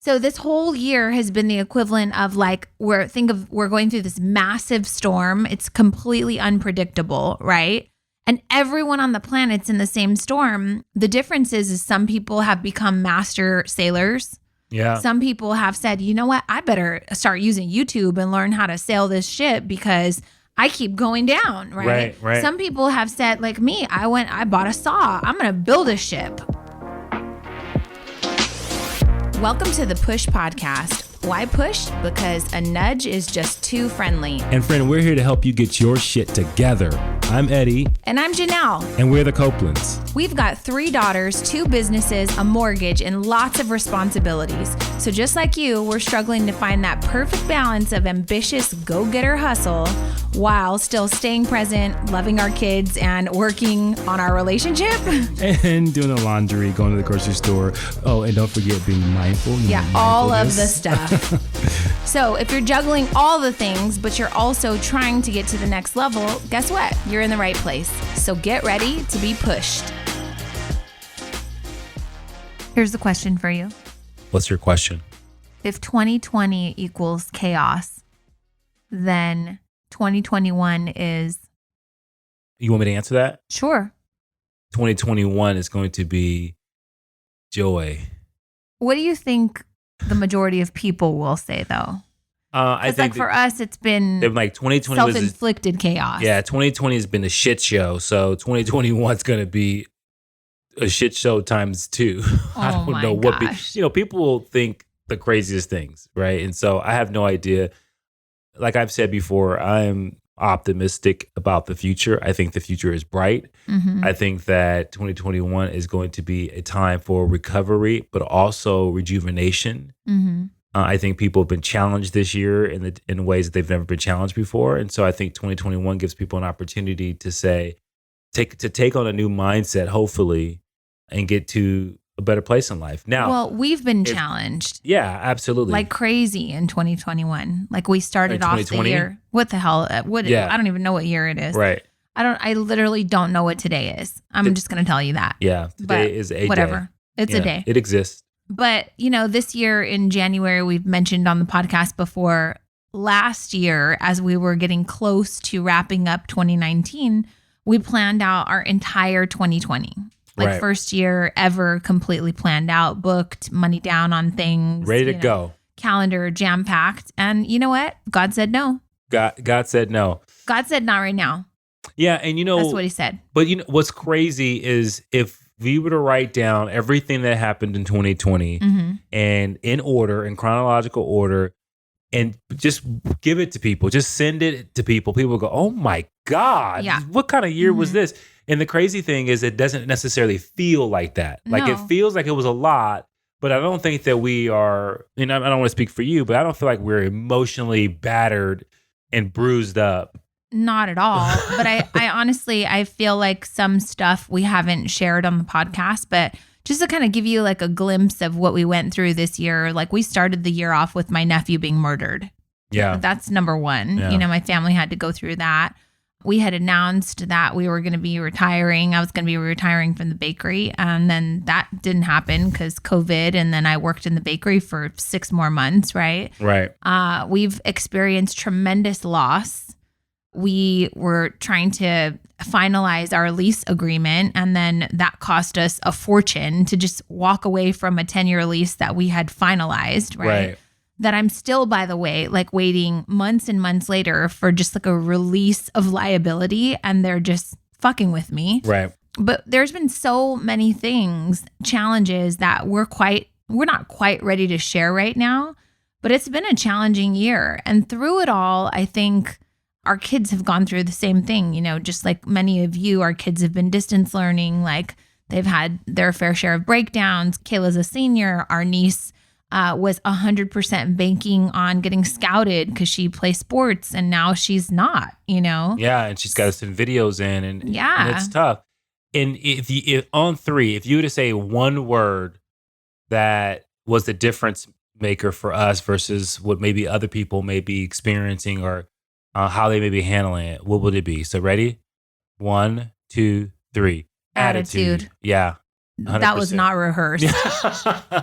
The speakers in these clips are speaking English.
So this whole year has been the equivalent of like, we're going through this massive storm. It's completely unpredictable, right? And everyone on the planet's in the same storm. The difference is some people have become master sailors. Yeah. Some people have said, you know what? I better start using YouTube and learn how to sail this ship because I keep going down, right? Right. Some people have said, like me, I bought a saw. I'm going to build a ship. Welcome to the Push Podcast. Why push? Because a nudge is just too friendly. And friend, we're here to help you get your shit together. I'm Eddie. And I'm Janelle. And we're the Copelands. We've got 3 daughters, 2 businesses, a mortgage, and lots of responsibilities. So just like you, we're struggling to find that perfect balance of ambitious go-getter hustle while still staying present, loving our kids, and working on our relationship. And doing the laundry, going to the grocery store. Oh, and don't forget being mindful. Yeah, all of the stuff. So if you're juggling all the things, but you're also trying to get to the next level, guess what? You're in the right place. So get ready to be pushed. Here's the question for you. What's your question? If 2020 equals chaos, then 2021 is... You want me to answer that? Sure. 2021 is going to be joy. What do you think the majority of people will say, though? I think like for us, it's been like 2020 self-inflicted chaos. Yeah, 2020 has been a shit show. So 2021 is going to be a shit show times 2. I don't know what people will think the craziest things, right? And so I have no idea. Like I've said before, I'm optimistic about the future. I think the future is bright. Mm-hmm. I think that 2021 is going to be a time for recovery, but also rejuvenation. Mm-hmm. I think people have been challenged this year in ways that they've never been challenged before. And so I think 2021 gives people an opportunity to take on a new mindset, hopefully, and get to a better place in life. Now, well, we've been challenged. Yeah, absolutely. Like crazy in 2021. Like we started off the year. What the hell? I don't even know what year it is. Right. I literally don't know what today is. I'm just going to tell you that. Yeah. Today is a whatever. Day. It's a day. It exists. But, this year in January, we've mentioned on the podcast before, last year, as we were getting close to wrapping up 2019, we planned out our entire 2020. Like first year ever completely planned out, booked, money down on things. Ready to go. Calendar jam-packed. And you know what? God said no. God said no. God said not right now. Yeah, and that's what he said. But what's crazy is if we were to write down everything that happened in 2020 mm-hmm. and in order, in chronological order, and just give it to people, just send it to people. People go, oh my God, what kind of year was this? And the crazy thing is it doesn't necessarily feel like that. Like it feels like it was a lot, but I don't think that we are, I don't want to speak for you, but I don't feel like we're emotionally battered and bruised up. Not at all. But I honestly, I feel like some stuff we haven't shared on the podcast, but just to kind of give you like a glimpse of what we went through this year, like we started the year off with my nephew being murdered. Yeah. That's number one. Yeah. My family had to go through that. We had announced that we were going to be retiring. I was going to be retiring from the bakery. And then that didn't happen because COVID. And then I worked in the bakery for 6 more months, right? Right. We've experienced tremendous loss. We were trying to finalize our lease agreement, and then that cost us a fortune to just walk away from a 10-year lease that we had finalized, right? That I'm still, by the way, like waiting months and months later for just like a release of liability, and they're just fucking with me. Right. But there's been so many things, challenges that we're not quite ready to share right now, but it's been a challenging year. And through it all, I think our kids have gone through the same thing, just like many of you, our kids have been distance learning, like they've had their fair share of breakdowns. Kayla's a senior. Our niece was 100% banking on getting scouted because she plays sports, and now she's not, Yeah, and she's got to send videos in, and it's tough. And if you were to say one word that was the difference maker for us versus what maybe other people may be experiencing or how they may be handling it, what would it be? So ready? 1, 2, 3. Attitude. Yeah. That was not rehearsed.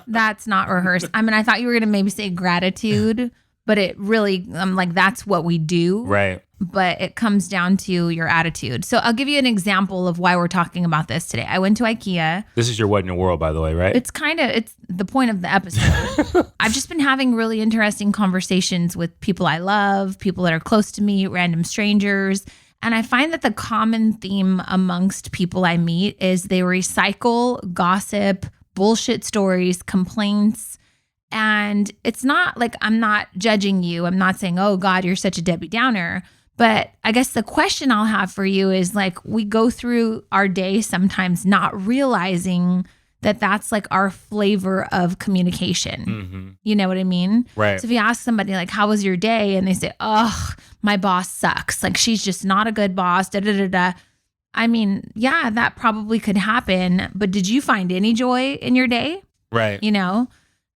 That's not rehearsed. I mean, I thought you were going to maybe say gratitude, but it really, I'm like, that's what we do. Right. But it comes down to your attitude. So I'll give you an example of why we're talking about this today. I went to IKEA. This is your What in Your World, by the way, right? It's the point of the episode. I've just been having really interesting conversations with people I love, people that are close to me, random strangers. And I find that the common theme amongst people I meet is they recycle gossip, bullshit stories, complaints. And it's not like I'm not judging you. I'm not saying, oh God, you're such a Debbie Downer. But I guess the question I'll have for you is like, we go through our day sometimes not realizing that that's like our flavor of communication. Mm-hmm. You know what I mean? Right. So if you ask somebody like, how was your day? And they say, oh, my boss sucks. Like she's just not a good boss. Da, da, da, da. I mean, yeah, that probably could happen. But did you find any joy in your day? Right. You know?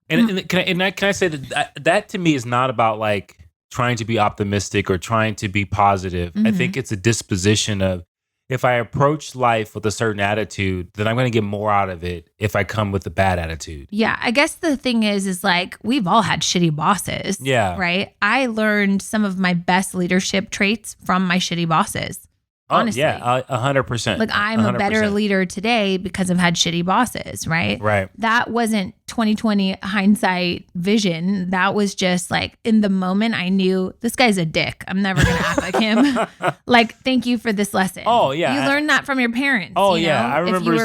And can I say that to me is not about like trying to be optimistic or trying to be positive. Mm-hmm. I think it's a disposition of, if I approach life with a certain attitude, then I'm going to get more out of it if I come with a bad attitude. Yeah. I guess the thing is like, we've all had shitty bosses. Yeah. Right. I learned some of my best leadership traits from my shitty bosses. Honestly. Oh, yeah, 100%. Like I'm 100%. A better leader today because I've had shitty bosses, right? Right. That wasn't 2020 hindsight vision. That was just like in the moment I knew this guy's a dick. I'm never going to act like him. Like, thank you for this lesson. Oh, yeah. You learned that from your parents. Oh, you know? yeah. I remember. If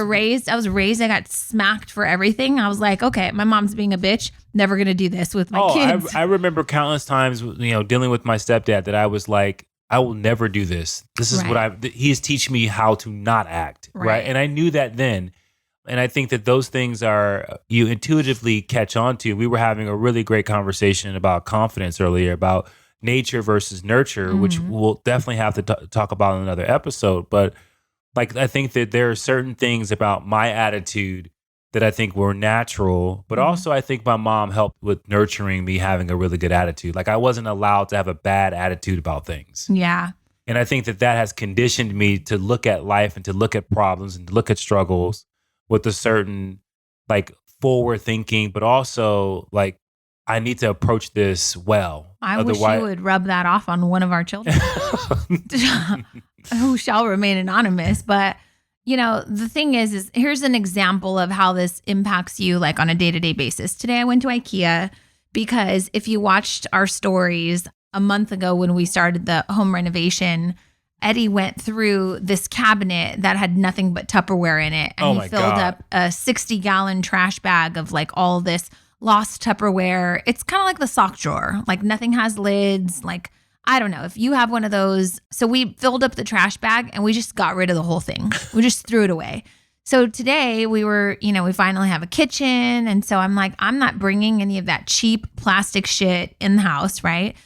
I was raised, I got smacked for everything. I was like, okay, my mom's being a bitch. Never going to do this with my kids. I remember countless times, dealing with my stepdad that I was like, I will never do this. This is what he's teaching me how to not act. Right. And I knew that then. And I think that those things you intuitively catch on to. We were having a really great conversation about confidence earlier, about nature versus nurture, which we'll definitely have to talk about in another episode. But like, I think that there are certain things about my attitude that I think were natural, but also I think my mom helped with nurturing me having a really good attitude. Like I wasn't allowed to have a bad attitude about things. Yeah. And I think that has conditioned me to look at life and to look at problems and to look at struggles with a certain like forward thinking, but also like I need to approach this well. I wish you would rub that off on one of our children who shall remain anonymous, but the thing is here's an example of how this impacts you like on a day-to-day basis. Today I went to IKEA because if you watched our stories a month ago when we started the home renovation, Eddie went through this cabinet that had nothing but Tupperware in it. And he filled up a 60-gallon trash bag of like all this lost Tupperware. It's kind of like the sock drawer. Like nothing has lids. Like, I don't know if you have one of those. So we filled up the trash bag and we just got rid of the whole thing. We just threw it away. So today we finally have a kitchen. And so I'm like, I'm not bringing any of that cheap plastic shit in the house, right?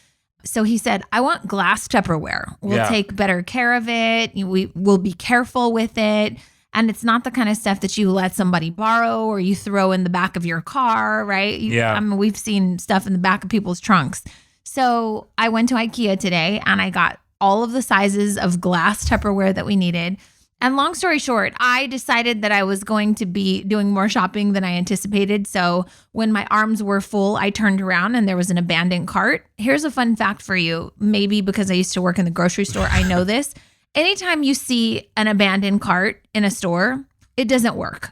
So he said, I want glass Tupperware. We'll take better care of it. We will be careful with it. And it's not the kind of stuff that you let somebody borrow or you throw in the back of your car, right? I mean, we've seen stuff in the back of people's trunks. So I went to IKEA today and I got all of the sizes of glass Tupperware that we needed. And long story short, I decided that I was going to be doing more shopping than I anticipated. So when my arms were full, I turned around and there was an abandoned cart. Here's a fun fact for you. Maybe because I used to work in the grocery store, I know this. Anytime you see an abandoned cart in a store, it doesn't work.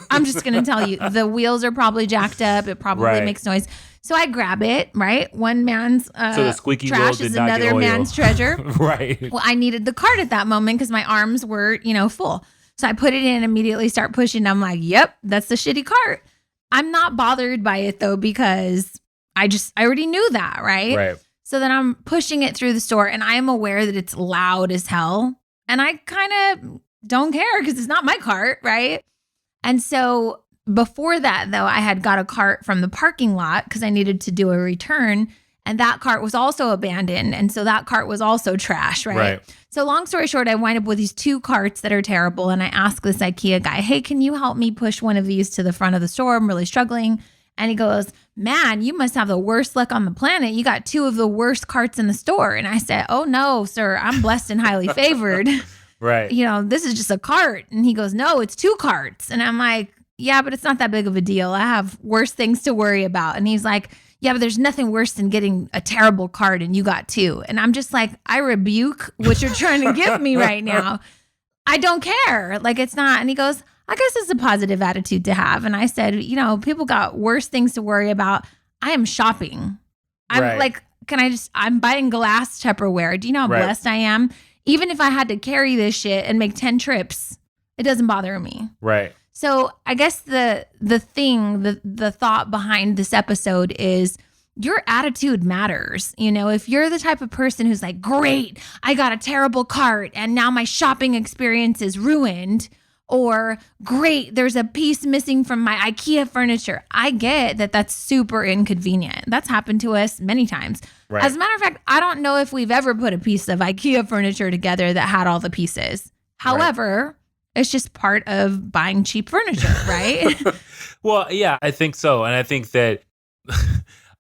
I'm just going to tell you, the wheels are probably jacked up. It probably makes noise. So I grab it, right? One man's so the squeaky trash is another man's treasure. Right. Well, I needed the cart at that moment because my arms were, full. So I put it in, immediately start pushing. I'm like, yep, that's the shitty cart. I'm not bothered by it though, because I already knew that, right? Right. So then I'm pushing it through the store and I am aware that it's loud as hell. And I kind of don't care because it's not my cart, right? And so before that, though, I had got a cart from the parking lot because I needed to do a return. And that cart was also abandoned. And so that cart was also trash, right? So long story short, I wind up with these two carts that are terrible. And I ask this IKEA guy, hey, can you help me push one of these to the front of the store? I'm really struggling. And he goes, man, you must have the worst luck on the planet. You got two of the worst carts in the store. And I said, oh, no, sir, I'm blessed and highly favored. Right. This is just a cart. And he goes, no, it's 2 carts. And I'm like, yeah, but it's not that big of a deal. I have worse things to worry about. And he's like, yeah, but there's nothing worse than getting a terrible cart and you got 2. And I'm just like, I rebuke what you're trying to give me right now. I don't care. Like, it's not. And he goes, I guess it's a positive attitude to have. And I said, people got worse things to worry about. I am shopping. I'm like, I'm buying glass Tupperware. Do you know how blessed I am? Even if I had to carry this shit and make 10 trips, it doesn't bother me. Right. So I guess the thought behind this episode is your attitude matters. If you're the type of person who's like, great, I got a terrible cart and now my shopping experience is ruined, or great, there's a piece missing from my IKEA furniture. I get that that's super inconvenient. That's happened to us many times. Right. As a matter of fact, I don't know if we've ever put a piece of IKEA furniture together that had all the pieces. However, it's just part of buying cheap furniture, right? Well, yeah, I think so. And I think that,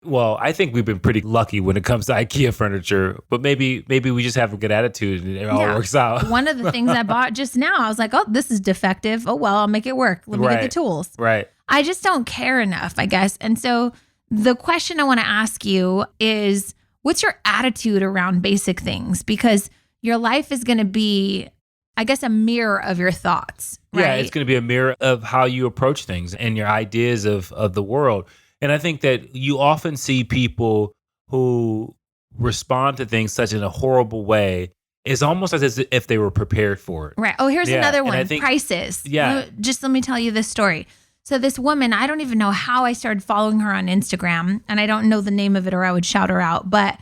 I think we've been pretty lucky when it comes to IKEA furniture, but maybe we just have a good attitude and it all works out. One of the things I bought just now, I was like, oh, this is defective. Oh, well, I'll make it work. Let me get the tools. Right. I just don't care enough, I guess. And so the question I want to ask you is, what's your attitude around basic things? Because your life is going to be, I guess, a mirror of your thoughts, right? Yeah, it's going to be a mirror of how you approach things and your ideas of the world. And I think that you often see people who respond to things such in a horrible way. It's almost as if they were prepared for it. Right. Oh, here's another one. Prices. Yeah. Let me tell you this story. So this woman, I don't even know how I started following her on Instagram, and I don't know the name of it or I would shout her out, but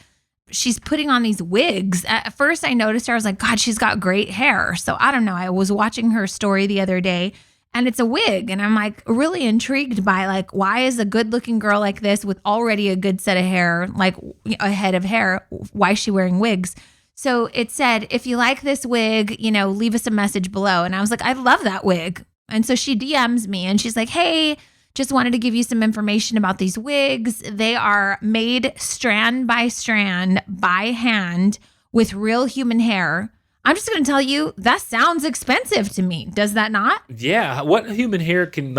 she's putting on these wigs. At first I noticed her, I was like, God, she's got great hair. So I don't know. I was watching her story the other day and it's a wig. And I'm like really intrigued by like, why is a good looking girl like this with already a good set of hair, like a head of hair, why is she wearing wigs? So it said, if you like this wig, leave us a message below. And I was like, I love that wig. And so she DMs me and she's like, hey, just wanted to give you some information about these wigs. They are made strand by strand by hand with real human hair. I'm just going to tell you, that sounds expensive to me. Does that not? Yeah. What human hair can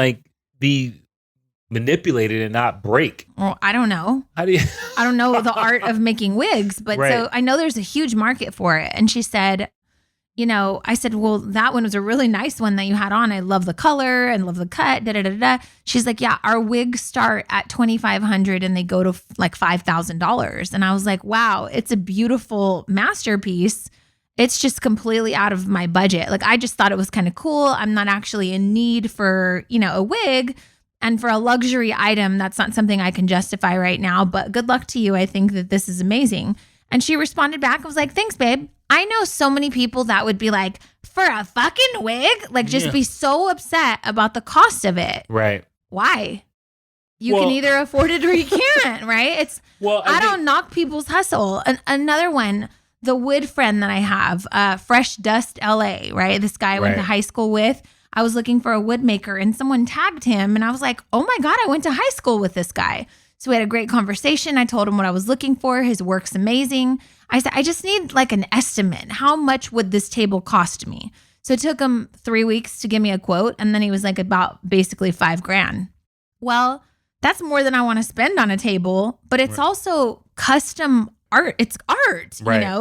be manipulated and not break? Well, I don't know. How do you? I don't know the art of making wigs, but so I know there's a huge market for it. And she said, I said, well, that one was a really nice one that you had on. I love the color and love the cut. Da, da, da, da. She's like, yeah, our wigs start at $2,500 and they go to like $5,000. And I was like, wow, it's a beautiful masterpiece. It's just completely out of my budget. Like, I just thought it was kind of cool. I'm not actually in need for, a wig. And for a luxury item, that's not something I can justify right now. But good luck to you. I think that this is amazing. And she responded back. I was like, thanks, babe. I know so many people that would be like, for a fucking wig? Like, just be so upset about the cost of it. Right. Why? You can either afford it or you can't, right? I don't knock people's hustle. Another one, the wood friend that I have, Fresh Dust LA, right? This guy I went to high school with. I was looking for a wood maker and someone tagged him and I was like, oh my God, I went to high school with this guy. So we had a great conversation. I told him what I was looking for. His work's amazing. I said, I just need like an estimate. How much would this table cost me? So it took him 3 weeks to give me a quote. And then he was like about basically $5,000. Well, that's more than I want to spend on a table, but it's also custom art. It's art,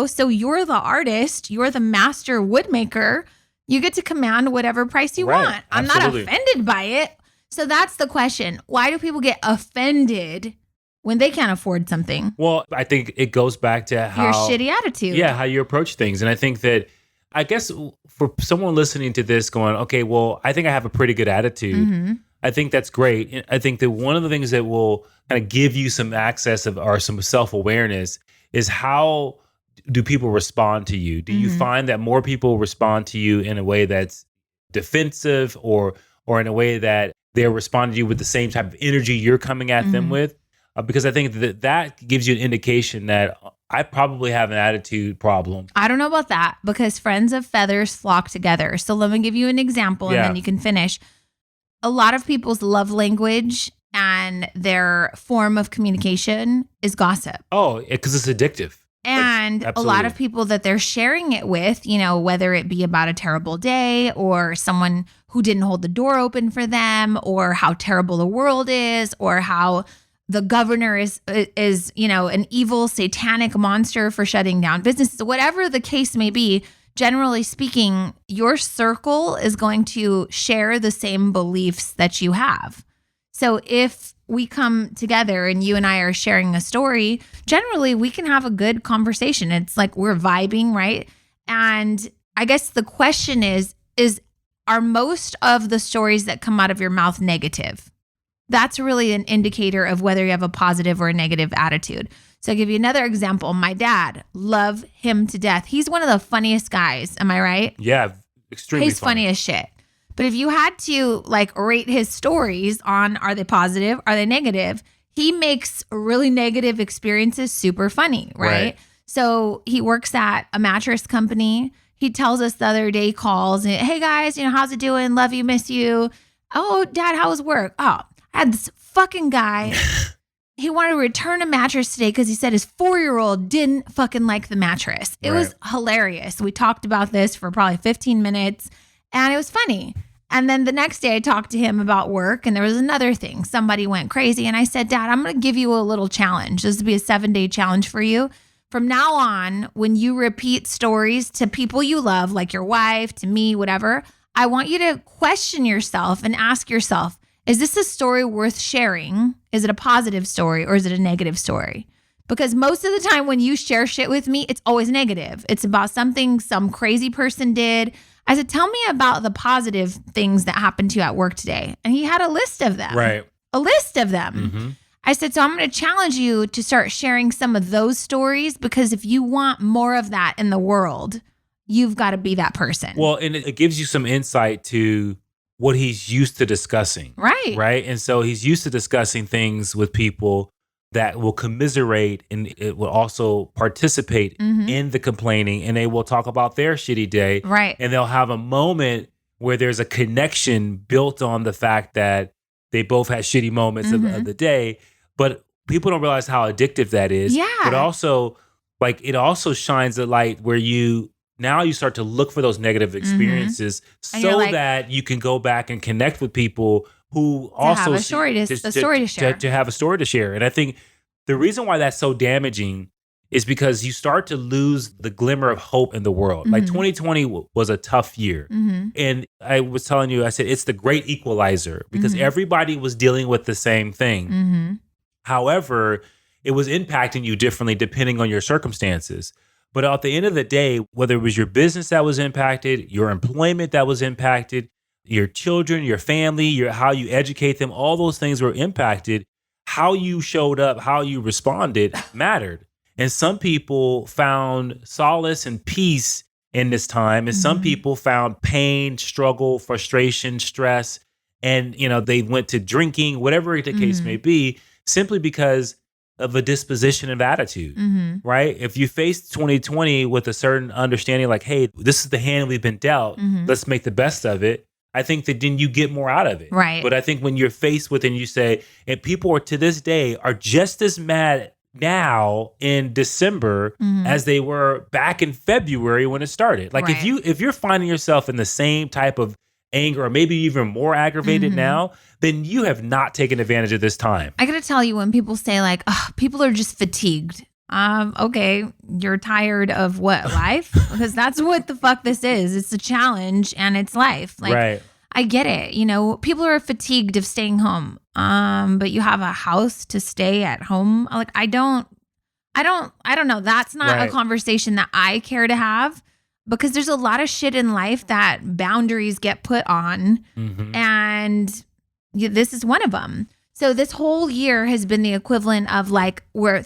So you're the artist, you're the master woodmaker. You get to command whatever price you want. I'm not offended by it. So that's the question. Why do people get offended when they can't afford something? Well, I think it goes back to how your shitty attitude. Yeah, how you approach things. And I think that, I guess for someone listening to this going, okay, well, I think I have a pretty good attitude. Mm-hmm. I think that's great. I think that one of the things that will kind of give you some access or some self-awareness is how do people respond to you? Do you find that more people respond to you in a way that's defensive or in a way that they're responding to you with the same type of energy you're coming at them with? Because I think that gives you an indication that I probably have an attitude problem. I don't know about that because friends of feathers flock together. So let me give you an example and then you can finish. A lot of people's love language and their form of communication is gossip. Oh, because it's addictive. And And a lot of people that they're sharing it with, whether it be about a terrible day or someone who didn't hold the door open for them, or how terrible the world is, or how the governor is an evil satanic monster for shutting down businesses, whatever the case may be. Generally speaking, your circle is going to share the same beliefs that you have. So if we come together and you and I are sharing a story, generally we can have a good conversation. It's like we're vibing, right? And I guess the question is are most of the stories that come out of your mouth negative? That's really an indicator of whether you have a positive or a negative attitude. So I'll give you another example. My dad, love him to death. He's one of the funniest guys. Am I right? Yeah, extremely He's funny as shit. But if you had to rate his stories on are they positive, are they negative, he makes really negative experiences super funny, right? So he works at a mattress company. He tells us the other day, he calls, and, hey guys, how's it doing? Love you, miss you. Oh, Dad, how was work? Oh, I had this fucking guy. He wanted to return a mattress today because he said his 4-year-old didn't fucking like the mattress. It was hilarious. We talked about this for probably 15 minutes. And it was funny. And then the next day I talked to him about work, and there was another thing. Somebody went crazy. And I said, Dad, I'm going to give you a little challenge. This will be a 7-day challenge for you. From now on, when you repeat stories to people you love, like your wife, to me, whatever, I want you to question yourself and ask yourself, is this a story worth sharing? Is it a positive story or is it a negative story? Because most of the time when you share shit with me, it's always negative. It's about something some crazy person did. I said, tell me about the positive things that happened to you at work today. And he had a list of them. Right. A list of them. Mm-hmm. I said, so I'm going to challenge you to start sharing some of those stories, because if you want more of that in the world, you've got to be that person. Well, and it gives you some insight to what he's used to discussing. Right. Right. And so he's used to discussing things with people that will commiserate, and it will also participate in the complaining, and they will talk about their shitty day. Right. And they'll have a moment where there's a connection built on the fact that they both had shitty moments of the day. But people don't realize how addictive that is. Yeah. But also, it also shines a light where you start to look for those negative experiences so that you can go back and connect with people who also have a story to share. To have a story to share. And I think the reason why that's so damaging is because you start to lose the glimmer of hope in the world. Like 2020 was a tough year. And I was telling you, I said, it's the great equalizer, because everybody was dealing with the same thing. However, it was impacting you differently depending on your circumstances. But at the end of the day, whether it was your business that was impacted, your employment that was impacted, your children, your family, how you educate them, all those things were impacted. How you showed up, how you responded mattered. And some people found solace and peace in this time. And some people found pain, struggle, frustration, stress. And, they went to drinking, whatever the case may be, simply because of a disposition of attitude, right? If you face 2020 with a certain understanding, like, hey, this is the hand we've been dealt, let's make the best of it, I think that then you get more out of it. Right. But I think when you're faced with it and you say, and people are to this day are just as mad now in December as they were back in February when it started. Like if you're finding yourself in the same type of anger, or maybe even more aggravated now, then you have not taken advantage of this time. I got to tell you, when people say like, people are just fatigued. Okay, you're tired of what, life? Because that's what the fuck this is. It's a challenge and it's life. Like, I get it. People are fatigued of staying home. But you have a house to stay at home. Like, I don't know. That's not a conversation that I care to have, because there's a lot of shit in life that boundaries get put on. And this is one of them. So this whole year has been the equivalent of we're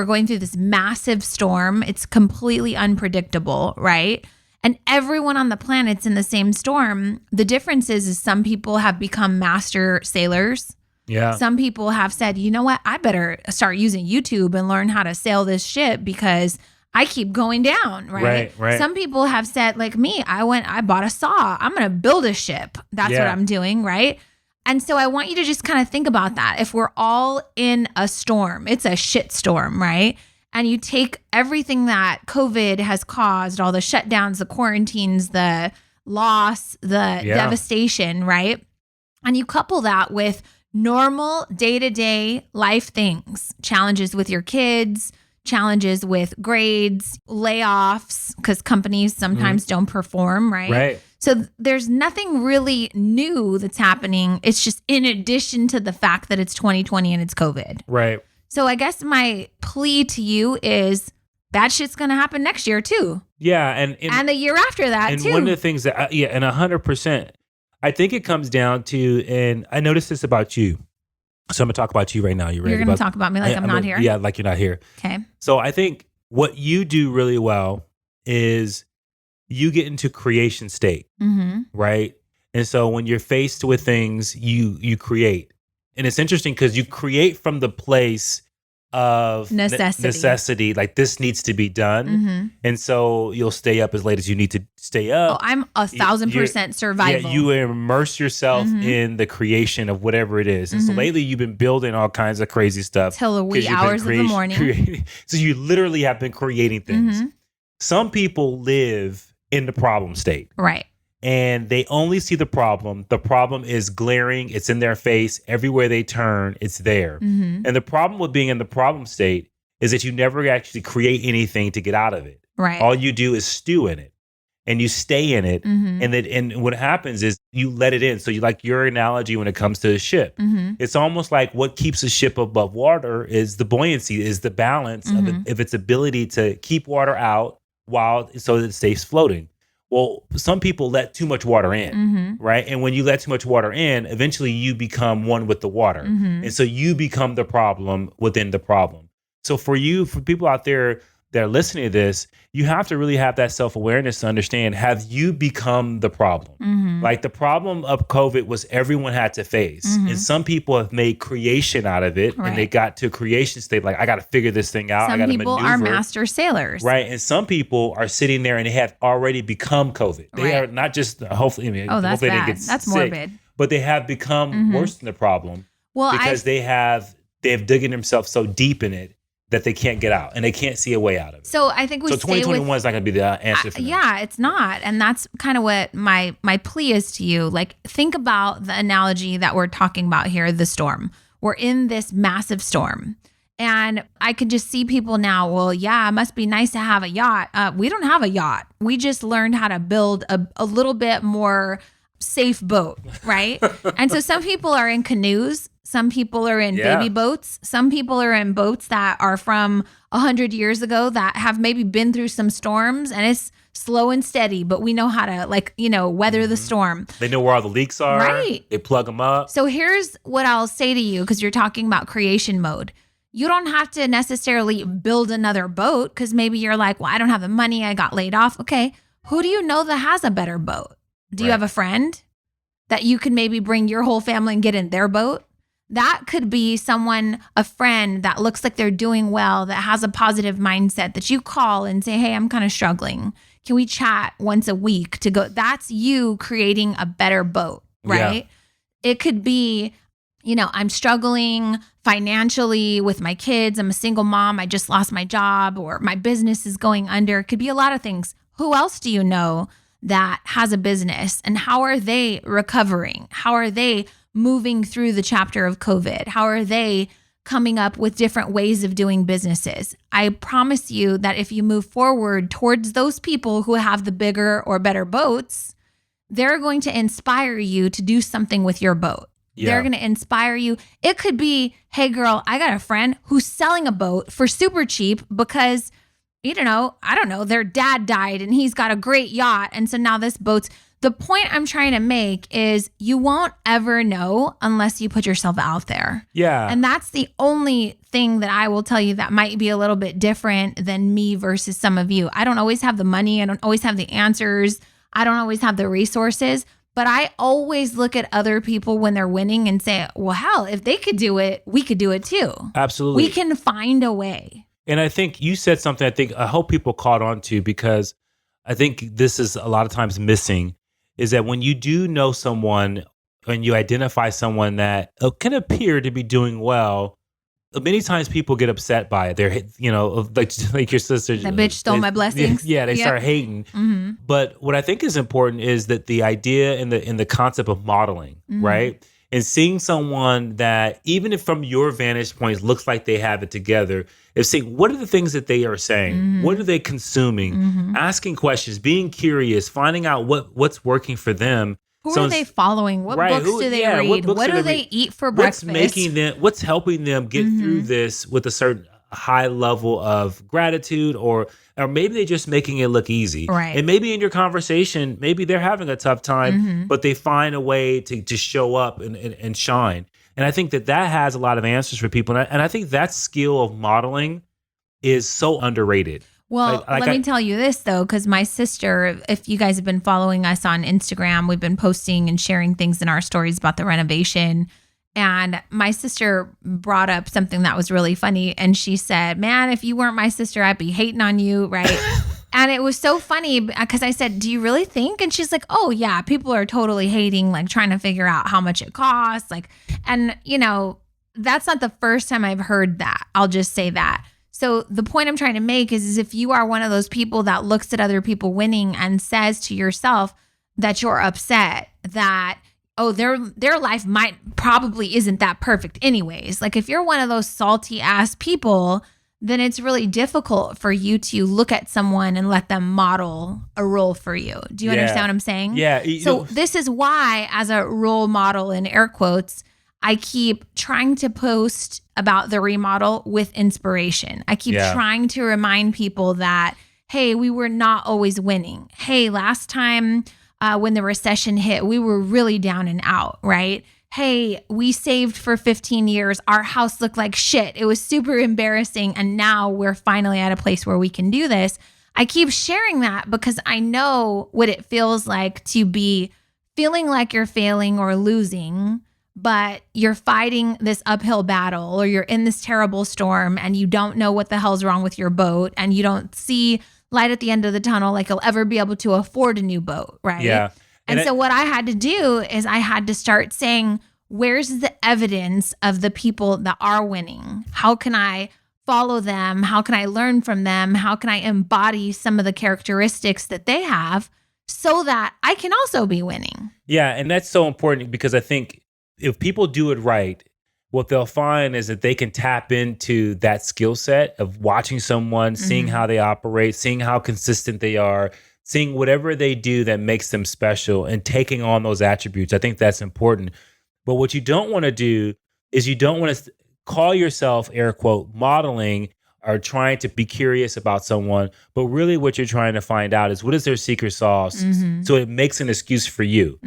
going through this massive storm. It's completely unpredictable, right? And everyone on the planet's in the same storm. The difference is some people have become master sailors. Yeah. Some people have said, you know what? I better start using YouTube and learn how to sail this ship because I keep going down, right? Right. Some people have said, like me, I bought a saw. I'm going to build a ship. That's what I'm doing, right? And so I want you to just kind of think about that. If we're all in a storm, it's a shit storm, right? and you take everything that COVID has caused, all the shutdowns, the quarantines, the loss, the devastation, right? And you couple that with normal day-to-day life things, challenges with your kids, challenges with grades, layoffs, because companies sometimes don't perform, right? Right. So there's nothing really new that's happening. It's just in addition to the fact that it's 2020 and it's COVID. Right. So I guess my plea to you is bad shit's going to happen next year too. Yeah. And the year after that and too. One of the things that, and 100%, I think it comes down to, and I noticed this about you. So I'm going to talk about you right now. You ready? You're going to talk about me like I'm not here? Yeah, like you're not here. Okay. So I think what you do really well is you get into creation state, right? And so when you're faced with things, you create. And it's interesting because you create from the place of necessity, like this needs to be done. And so you'll stay up as late as you need to stay up. Oh, I'm 1,000% survival. Yeah, you immerse yourself in the creation of whatever it is. And so lately you've been building all kinds of crazy stuff. Till the wee hours of the morning. So you literally have been creating things. Some people live in the problem state. Right. And they only see the problem. The problem is glaring. It's in their face. Everywhere they turn, it's there. And the problem with being in the problem state is that you never actually create anything to get out of it. Right. All you do is stew in it and you stay in it. And what happens is you let it in. So you, like your analogy when it comes to a ship, it's almost like what keeps a ship above water is the buoyancy, is the balance of its ability to keep water out so that it stays floating. Well, some people let too much water in, right? And when you let too much water in, eventually you become one with the water. And so you become the problem within the problem. So for people out there that are listening to this, you have to really have that self-awareness to understand, have you become the problem? Like the problem of COVID was everyone had to face. And some people have made creation out of it and they got to a creation state like, I got to figure this thing out. Some people are master sailors. Right. And some people are sitting there and they have already become COVID. They are not just, hopefully, that's hopefully bad. They get that's sick, morbid. but they have become worse than the problem because they have digging themselves so deep in it that they can't get out and they can't see a way out of it. So I think 2021 is not going to be the answer for them. Yeah, it's not. And that's kind of what my plea is to you. Like, think about the analogy that we're talking about here, the storm. We're in this massive storm. And I could just see people now, well, yeah, it must be nice to have a yacht. We don't have a yacht. We just learned how to build a little bit more safe boat, right? And so some people are in canoes. Some people are in baby boats. Some people are in boats that are from 100 years ago that have maybe been through some storms, and it's slow and steady, but we know how to weather the storm. They know where all the leaks are. Right. They plug them up. So here's what I'll say to you, because you're talking about creation mode. You don't have to necessarily build another boat because maybe you're like, well, I don't have the money. I got laid off. Okay. Who do you know that has a better boat? Do you have a friend that you could maybe bring your whole family and get in their boat? That could be a friend that looks like they're doing well, that has a positive mindset that you call and say, hey, I'm kind of struggling. Can we chat once a week to go? That's you creating a better boat, right? Yeah. It could be, I'm struggling financially with my kids. I'm a single mom. I just lost my job, or my business is going under. It could be a lot of things. Who else do you know that has a business, and how are they recovering? How are they moving through the chapter of COVID? How are they coming up with different ways of doing businesses? I promise you that if you move forward towards those people who have the bigger or better boats, they're going to inspire you to do something with your boat. Yeah. They're going to inspire you. It could be, hey girl, I got a friend who's selling a boat for super cheap because, I don't know, their dad died and he's got a great yacht. And so now this boat's. The point I'm trying to make is you won't ever know unless you put yourself out there. Yeah. And that's the only thing that I will tell you that might be a little bit different than me versus some of you. I don't always have the money. I don't always have the answers. I don't always have the resources. But I always look at other people when they're winning and say, well, hell, if they could do it, we could do it too. Absolutely. We can find a way. And I think you said something I hope people caught on to, because I think this is a lot of times missing, is that when you do know someone and you identify someone that can appear to be doing well, many times people get upset by it. They're, like your sister. That bitch stole my blessings. Yeah, they start hating. Mm-hmm. But what I think is important is that the idea and the concept of modeling, right? And seeing someone that, even if from your vantage point looks like they have it together, is seeing what are the things that they are saying, what are they consuming, asking questions, being curious, finding out what's working for them. Who are they following? What books do they read? What do they eat for breakfast? What's helping them get through this with a certain high level of gratitude, or maybe they're just making it look easy. Right. And maybe in your conversation, maybe they're having a tough time, but they find a way to show up and shine. And I think that has a lot of answers for people. And I think that skill of modeling is so underrated. Well, let me tell you this, though, because my sister, if you guys have been following us on Instagram, we've been posting and sharing things in our stories about the renovation. And my sister brought up something that was really funny. And she said, man, if you weren't my sister, I'd be hating on you, right? And it was so funny because I said, do you really think? And she's like, oh, yeah, people are totally hating, like trying to figure out how much it costs. And that's not the first time I've heard that. I'll just say that. So the point I'm trying to make is if you are one of those people that looks at other people winning and says to yourself that you're upset that, oh, their life probably isn't that perfect anyways. Like if you're one of those salty ass people, then it's really difficult for you to look at someone and let them model a role for you. Do you understand what I'm saying? Yeah. So this is why, as a role model in air quotes, I keep trying to post about the remodel with inspiration. I keep trying to remind people that, hey, we were not always winning. Hey, last time when the recession hit, we were really down and out, right? Hey, we saved for 15 years. Our house looked like shit. It was super embarrassing. And now we're finally at a place where we can do this. I keep sharing that because I know what it feels like to be feeling like you're failing or losing, but you're fighting this uphill battle, or you're in this terrible storm and you don't know what the hell's wrong with your boat, and you don't see light at the end of the tunnel like you'll ever be able to afford a new boat, right? Yeah. And so what I had to do is I had to start saying, where's the evidence of the people that are winning? How can I follow them? How can I learn from them? How can I embody some of the characteristics that they have so that I can also be winning? Yeah, and that's so important because I think if people do it right, what they'll find is that they can tap into that skill set of watching someone, seeing how they operate, seeing how consistent they are, seeing whatever they do that makes them special and taking on those attributes. I think that's important. But what you don't want to do is you don't want to call yourself, air quote, modeling or trying to be curious about someone. But really what you're trying to find out is what is their secret sauce so it makes an excuse for you.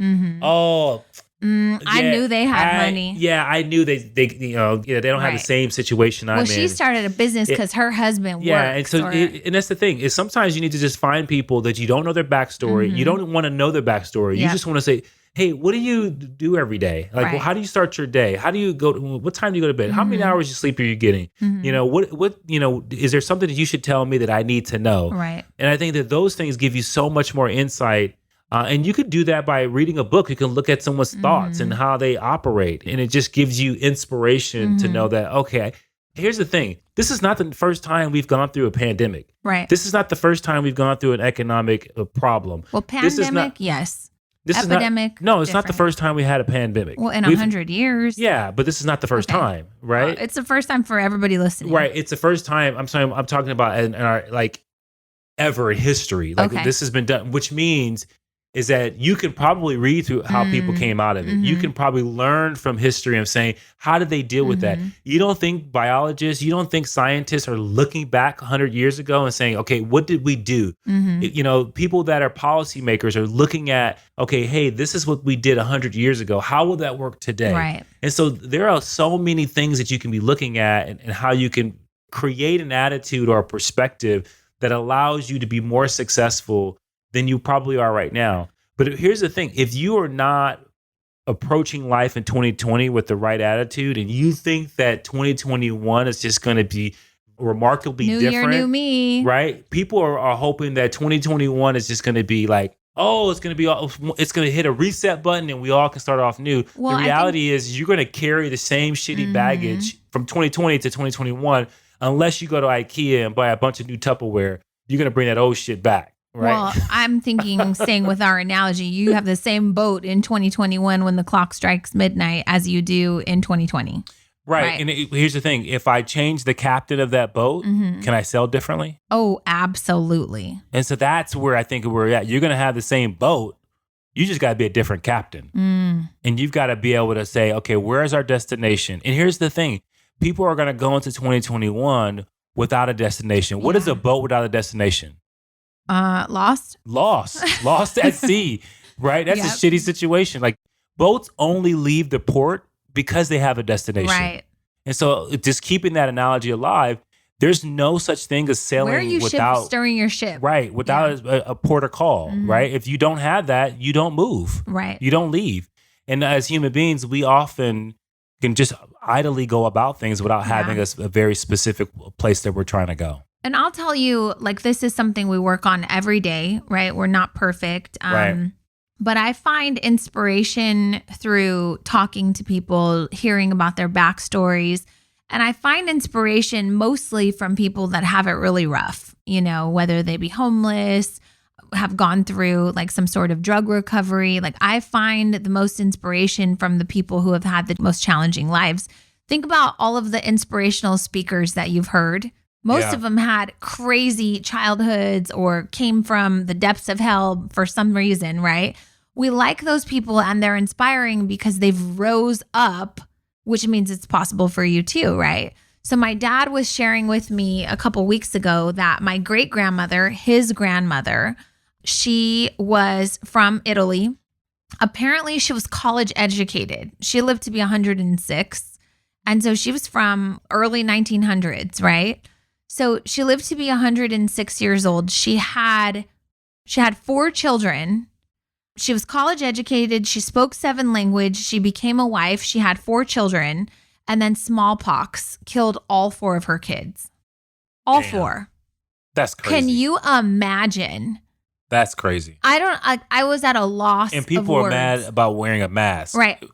Oh, I knew they had money. Yeah, I knew they they don't have the same situation I'm in. Well, she started a business because her husband worked. Yeah, and so and that's the thing is sometimes you need to just find people that you don't know their backstory. You don't want to know their backstory. You just want to say, hey, what do you do every day? Like, well, how do you start your day? How do you what time do you go to bed? How many hours of sleep are you getting? What is there something that you should tell me that I need to know? Right. And I think that those things give you so much more insight. And you could do that by reading a book. You can look at someone's thoughts and how they operate. And it just gives you inspiration to know that, okay, here's the thing. This is not the first time we've gone through a pandemic. Right. This is not the first time we've gone through an economic problem. Well, pandemic, yes. Epidemic, it's not the first time we had a pandemic. Well, in 100 years. Yeah, but this is not the first time, right? It's the first time for everybody listening. Right. It's the first time. I'm talking about in our ever in history. This has been done, which means is that you can probably read through how people came out of it. You can probably learn from history of saying, how did they deal with that? You don't think biologists, you don't think scientists are looking back 100 years ago and saying, okay, what did we do? People that are policymakers are looking at, okay, hey, this is what we did 100 years ago. How will that work today? Right. And so there are so many things that you can be looking at and how you can create an attitude or a perspective that allows you to be more successful than you probably are right now. But here's the thing. If you are not approaching life in 2020 with the right attitude and you think that 2021 is just going to be remarkably different. New year, new me. Right? People are hoping that 2021 is just going to be like oh, it's going to hit a reset button and we all can start off new. Well, the reality is you're going to carry the same shitty baggage from 2020 to 2021 unless you go to IKEA and buy a bunch of new Tupperware. You're going to bring that old shit back. Right? Well, I'm thinking, staying with our analogy, you have the same boat in 2021 when the clock strikes midnight as you do in 2020. Right. And here's the thing. If I change the captain of that boat, can I sail differently? Oh, absolutely. And so that's where I think we're at. You're going to have the same boat. You just got to be a different captain. And you've got to be able to say, okay, where's our destination? And here's the thing. People are going to go into 2021 without a destination. What is a boat without a destination? Lost at sea, right? That's a shitty situation. Like boats only leave the port because they have a destination. Right. And so just keeping that analogy alive, there's no such thing as sailing without steering your ship. Right. Without a port of call, right? If you don't have that, you don't move. Right. You don't leave. And as human beings, we often can just idly go about things without having a very specific place that we're trying to go. And I'll tell you, like, this is something we work on every day, right? We're not perfect. Right. But I find inspiration through talking to people, hearing about their backstories. And I find inspiration mostly from people that have it really rough, you know, whether they be homeless, have gone through like some sort of drug recovery. Like I find the most inspiration from the people who have had the most challenging lives. Think about all of the inspirational speakers that you've heard. Most of them had crazy childhoods or came from the depths of hell for some reason, right? We like those people and they're inspiring because they've rose up, which means it's possible for you too, right? So my dad was sharing with me a couple weeks ago that my great-grandmother, his grandmother, she was from Italy. Apparently she was college educated. She lived to be 106. And so she was from early 1900s, right? So she lived to be 106 years old. She had 4 children. She was college educated. She spoke 7 languages. She became a wife. She had 4 children. And then smallpox killed all 4 of her kids. All 4. That's crazy. Can you imagine? That's crazy. I was at a loss. And people are mad about wearing a mask. Right.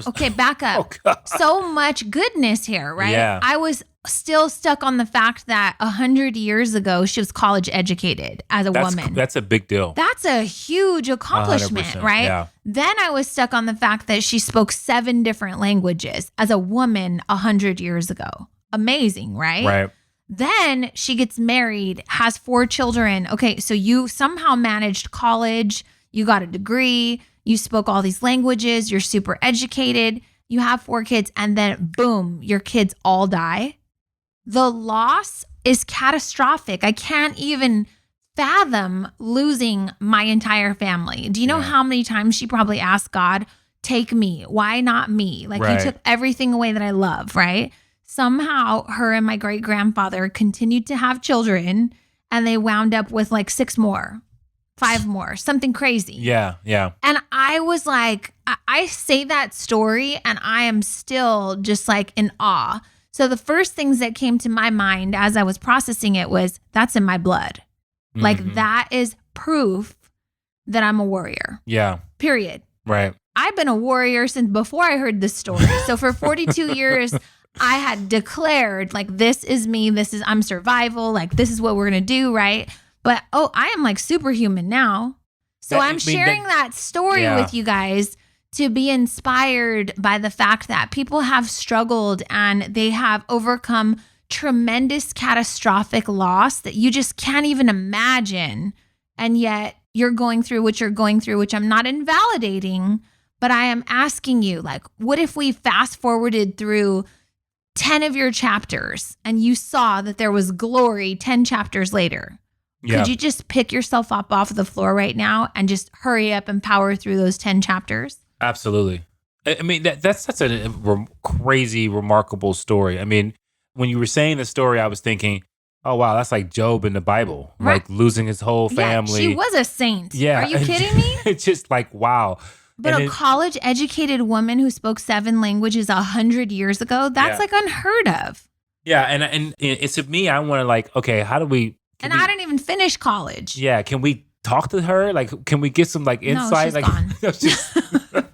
Okay, back up. Oh, God. So much goodness here, right? Yeah. I was still stuck on the fact that 100 years ago, she was college educated as a woman. That's a big deal. That's a huge accomplishment, right? Yeah. Then I was stuck on the fact that she spoke 7 different languages as a woman 100 years ago. Amazing, right? Right. Then she gets married, has 4 children. Okay, so you somehow managed college, you got a degree, you spoke all these languages, you're super educated, you have 4 kids, and then boom, your kids all die. The loss is catastrophic. I can't even fathom losing my entire family. Do you know how many times she probably asked God, take me, why not me? Like you took everything away that I love, right? Somehow her and my great-grandfather continued to have children and they wound up with like 6 more, 5 more, something crazy. Yeah, yeah. And I was like, I say that story and I am still just like in awe. So the first things that came to my mind as I was processing it was, that's in my blood. Mm-hmm. Like that is proof that I'm a warrior. Yeah. Period. Right. I've been a warrior since before I heard this story. So for 42 years, I had declared like, this is me, I'm survival. Like this is what we're going to do. Right. But, I am like superhuman now. So I'm sharing that story with you guys to be inspired by the fact that people have struggled and they have overcome tremendous catastrophic loss that you just can't even imagine. And yet you're going through what you're going through, which I'm not invalidating, but I am asking you, like, what if we fast forwarded through 10 of your chapters and you saw that there was glory 10 chapters later? Yeah. Could you just pick yourself up off of the floor right now and just hurry up and power through those 10 chapters? Absolutely. I mean, that's such a crazy, remarkable story. I mean, when you were saying the story, I was thinking, oh, wow, that's like Job in the Bible, like losing his whole family. Yeah, she was a saint. Yeah. Are you kidding me? It's just like, wow. But a college-educated woman who spoke 7 languages 100 years ago, that's like unheard of. Yeah, and it's to me, I want to like, okay, how do we... I didn't even finish college. Yeah, can we talk to her? Like, can we get some like insight? No, she's gone.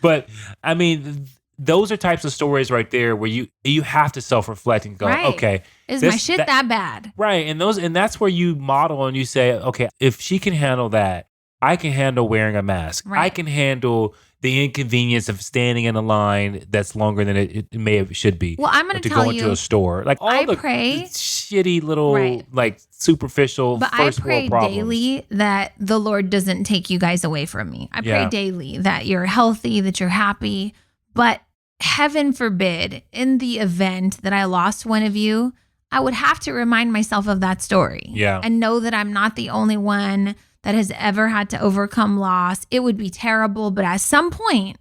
But I mean, those are types of stories right there where you have to self-reflect and go, okay, is my shit that bad? Right. And that's where you model and you say, okay, if she can handle that, I can handle wearing a mask. Right. I can handle the inconvenience of standing in a line that's longer than it should be. Well, I'm going to tell go you, into a store. Like all the shitty little like superficial but first I pray world problems. daily that the Lord doesn't take you guys away from me. I pray daily that you're healthy, that you're happy. But heaven forbid, in the event that I lost one of you, I would have to remind myself of that story. Yeah. And know that I'm not the only one that has ever had to overcome loss. It would be terrible, but at some point,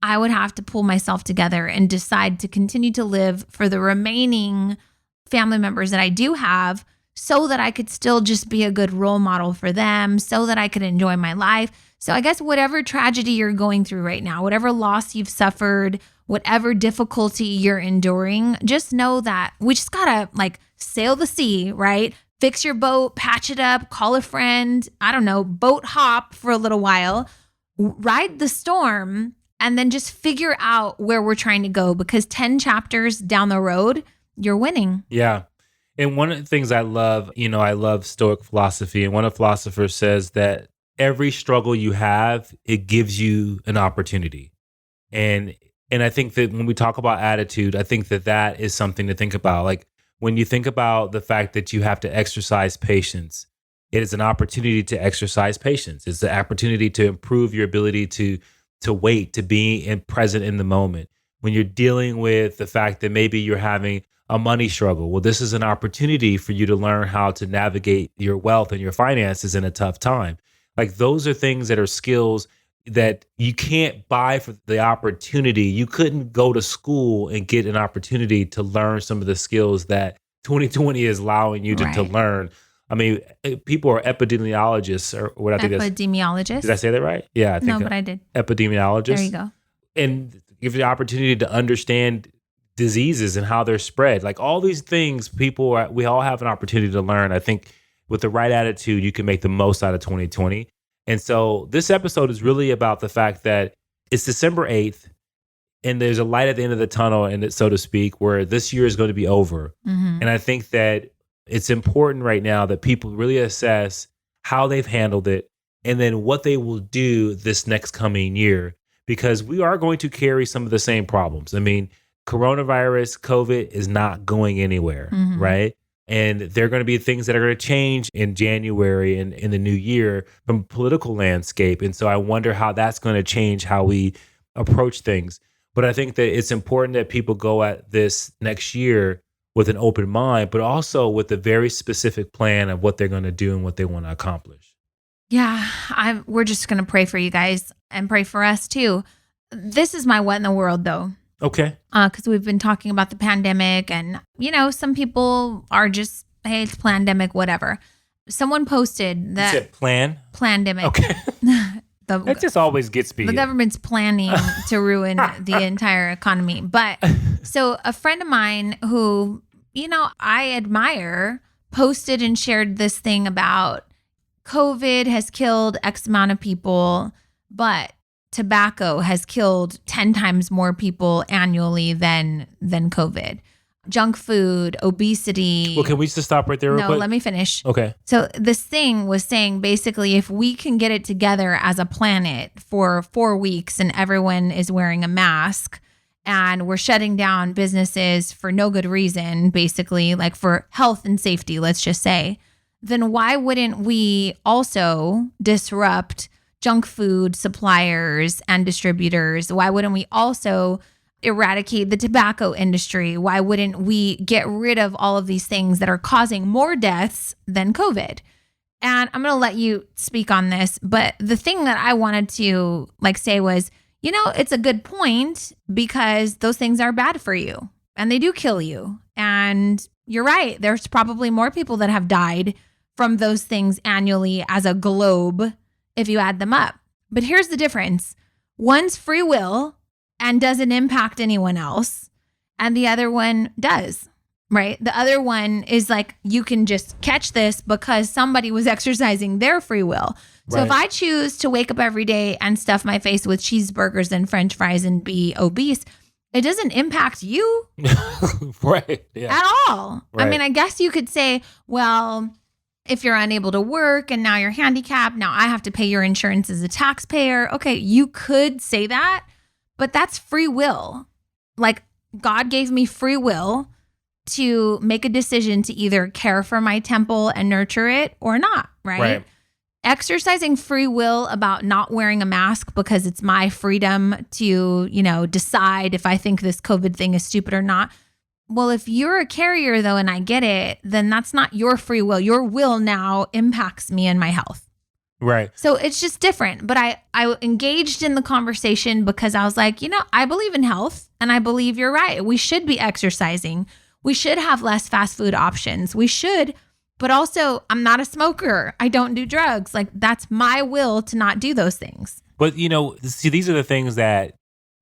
I would have to pull myself together and decide to continue to live for the remaining family members that I do have, so that I could still just be a good role model for them, so that I could enjoy my life. So I guess whatever tragedy you're going through right now, whatever loss you've suffered, whatever difficulty you're enduring, just know that we just gotta like sail the sea, right? Fix your boat, patch it up, call a friend, I don't know, boat hop for a little while, ride the storm, and then just figure out where we're trying to go, because 10 chapters down the road, you're winning. Yeah. And one of the things I love, I love Stoic philosophy. And one of the philosophers says that every struggle you have, it gives you an opportunity. And I think that when we talk about attitude, I think that is something to think about. Like when you think about the fact that you have to exercise patience, it is an opportunity to exercise patience. It's the opportunity to improve your ability to wait, to be present in the moment. When you're dealing with the fact that maybe you're having a money struggle, well, this is an opportunity for you to learn how to navigate your wealth and your finances in a tough time. Like those are things that are skills that you can't buy for the opportunity. You couldn't go to school and get an opportunity to learn some of the skills that 2020 is allowing you to learn. I mean, people are epidemiologists or what I think epidemiologists. Did I say that right? Yeah, I think no, but I did. Epidemiologists. There you go. And give you the opportunity to understand diseases and how they're spread. Like all these things, we all have an opportunity to learn. I think with the right attitude, you can make the most out of 2020. And so this episode is really about the fact that it's December 8th and there's a light at the end of the tunnel, and so to speak, where this year is going to be over. Mm-hmm. And I think that it's important right now that people really assess how they've handled it and then what they will do this next coming year, because we are going to carry some of the same problems. I mean, coronavirus, COVID is not going anywhere, right? And there are going to be things that are going to change in January and in the new year from political landscape. And so I wonder how that's going to change how we approach things. But I think that it's important that people go at this next year with an open mind, but also with a very specific plan of what they're going to do and what they want to accomplish. Yeah, we're just going to pray for you guys and pray for us too. This is my what in the world though. Okay. Because we've been talking about the pandemic and, some people are just, hey, it's pandemic, whatever. Someone posted that. You said Plandemic. Okay. That just always gets me. The government's planning to ruin the entire economy. But so a friend of mine who, I admire posted and shared this thing about COVID has killed X amount of people, but tobacco has killed 10 times more people annually than COVID. Junk food, obesity. Well, can we just stop right there real quick? No, let me finish. Okay. So this thing was saying basically if we can get it together as a planet for 4 weeks and everyone is wearing a mask and we're shutting down businesses for no good reason, basically like for health and safety, let's just say, then why wouldn't we also disrupt junk food suppliers and distributors? Why wouldn't we also eradicate the tobacco industry? Why wouldn't we get rid of all of these things that are causing more deaths than COVID? And I'm going to let you speak on this, but the thing that I wanted to say was, it's a good point because those things are bad for you and they do kill you. And you're right. There's probably more people that have died from those things annually as a globe if you add them up. But here's the difference. One's free will and doesn't impact anyone else, and the other one does. right? The other one is like, you can just catch this because somebody was exercising their free will. So if I choose to wake up every day and stuff my face with cheeseburgers and French fries and be obese, it doesn't impact you right? Yeah. At all. Right. I mean, I guess you could say, well, if you're unable to work and now you're handicapped, now I have to pay your insurance as a taxpayer. Okay, you could say that, but that's free will. Like, God gave me free will to make a decision to either care for my temple and nurture it or not, right? Exercising free will about not wearing a mask because it's my freedom to, decide if I think this COVID thing is stupid or not. Well, if you're a carrier though, and I get it, then that's not your free will. Your will now impacts me and my health. Right. So it's just different. But I engaged in the conversation because I was like, I believe in health and I believe you're right. We should be exercising. We should have less fast food options. We should. But also, I'm not a smoker. I don't do drugs. Like, that's my will to not do those things. But, see, these are the things that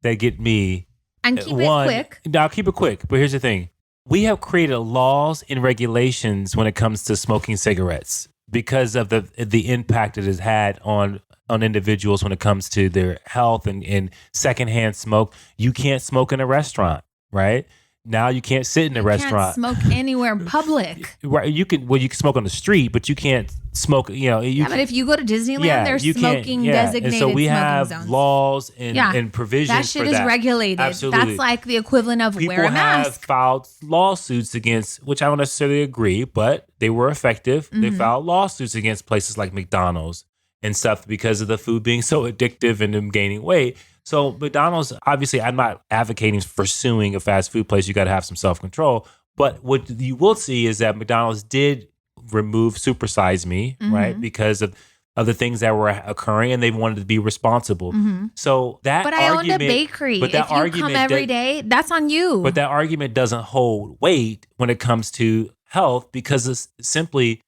get me. And keep it quick. No, I'll keep it quick. But here's the thing. We have created laws and regulations when it comes to smoking cigarettes because of the impact it has had on individuals when it comes to their health and secondhand smoke. You can't smoke in a restaurant, right? Now you can't sit in a restaurant. Can't smoke anywhere in public. Right. You can smoke on the street, but you can't smoke, but if you go to Disneyland, there's smoking designated and so we have zones. Laws and provisions that shit for that. Is regulated. Absolutely. That's like the equivalent of People wear a mask. have filed lawsuits against, which I don't necessarily agree, but they were effective. Mm-hmm. They filed lawsuits against places like McDonald's and stuff because of the food being so addictive and them gaining weight. So McDonald's, obviously, I'm not advocating for suing a fast food place. You got to have some self-control. But what you will see is that McDonald's did remove Super Size Me, right? Because of the things that were occurring, and they wanted to be responsible. Mm-hmm. So that But I owned a bakery. But that if you come every day, that's on you. But that argument doesn't hold weight when it comes to health because it's simply,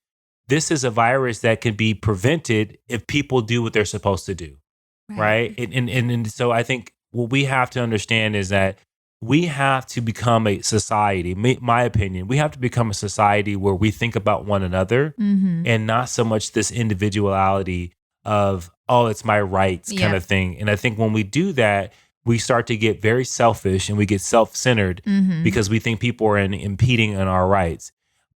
this is a virus that can be prevented if people do what they're supposed to do. Right. And so I think what we have to understand is that we have to become a society, my opinion, we have to become a society where we think about one another and not so much this individuality of, it's my rights kind of thing. And I think when we do that, we start to get very selfish and we get self-centered because we think people are impeding on our rights.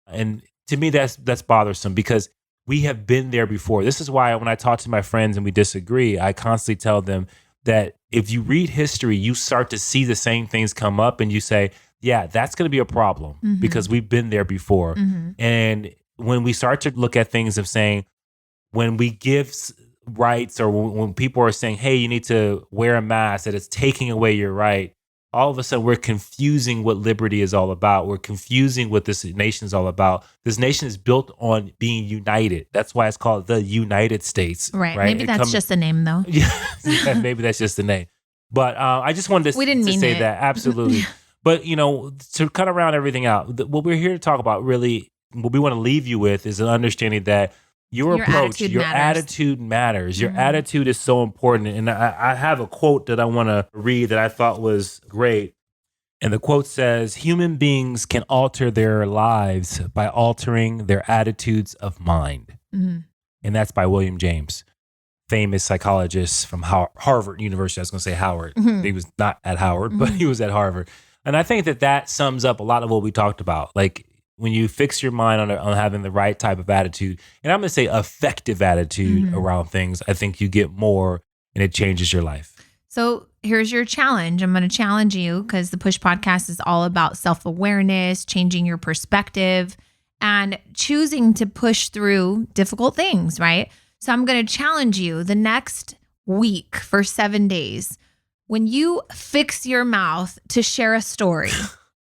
And to me, that's bothersome because we have been there before. This is why when I talk to my friends and we disagree, I constantly tell them that if you read history, you start to see the same things come up and you say, yeah, that's going to be a problem because we've been there before. And when we start to look at things of saying, when we give rights or when people are saying, hey, you need to wear a mask, that it's taking away your right, all of a sudden we're confusing what liberty is all about. We're confusing what this nation is all about. This nation is built on being united. That's why it's called the United States. Right? Maybe that's just a name, though. Yeah, maybe that's just a name. But I just wanted to say that. Absolutely. But, to cut around everything out, what we're here to talk about really, what we want to leave you with is an understanding that your approach, your attitude matters. Your attitude is so important. And I have a quote that I want to read that I thought was great. And the quote says, human beings can alter their lives by altering their attitudes of mind. And that's by William James, famous psychologist from Harvard University. I was going to say Howard. He was not at Howard, but he was at Harvard. And I think that sums up a lot of what we talked about. Like, when you fix your mind on having the right type of attitude, and I'm going to say effective attitude around things, I think you get more and it changes your life. So here's your challenge. I'm going to challenge you because the Push Podcast is all about self-awareness, changing your perspective, and choosing to push through difficult things, right? So I'm going to challenge you the next week for 7 days. When you fix your mouth to share a story,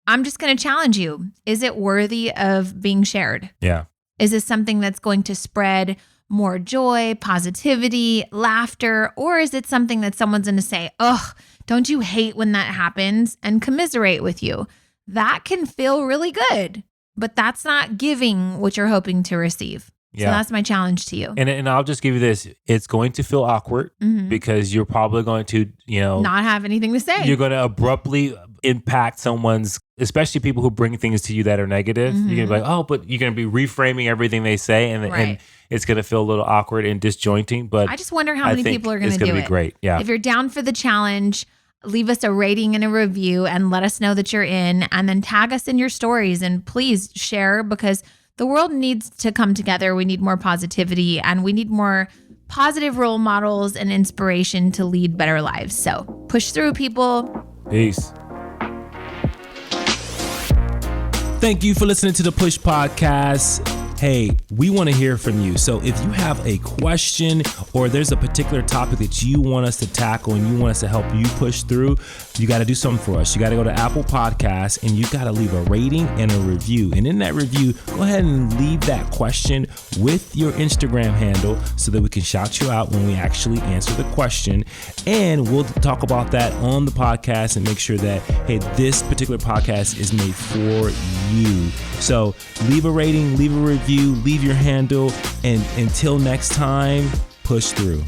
I'm just going to challenge you. Is it worthy of being shared? Yeah. Is this something that's going to spread more joy, positivity, laughter? Or is it something that someone's going to say, ugh, don't you hate when that happens, and commiserate with you? That can feel really good, but that's not giving what you're hoping to receive. Yeah. So that's my challenge to you. And I'll just give you this. It's going to feel awkward because you're probably going to, not have anything to say. You're going to abruptly impact someone's especially people who bring things to you that are negative. You're going to be like, oh, but you're going to be reframing everything they say, and it's going to feel a little awkward and disjointing. But I just wonder how many people are going to do it. It's going to be great. Yeah. If you're down for the challenge, leave us a rating and a review and let us know that you're in, and then tag us in your stories, and please share, because the world needs to come together. We need more positivity, and we need more positive role models and inspiration to lead better lives. So push through, people. Peace. Thank you for listening to the Push Podcast. Hey, we want to hear from you. So if you have a question or there's a particular topic that you want us to tackle and you want us to help you push through, you got to do something for us. You got to go to Apple Podcasts and you got to leave a rating and a review. And in that review, go ahead and leave that question with your Instagram handle so that we can shout you out when we actually answer the question. And we'll talk about that on the podcast and make sure that, hey, this particular podcast is made for you. So leave a rating, leave a review, leave your handle, and until next time, push through.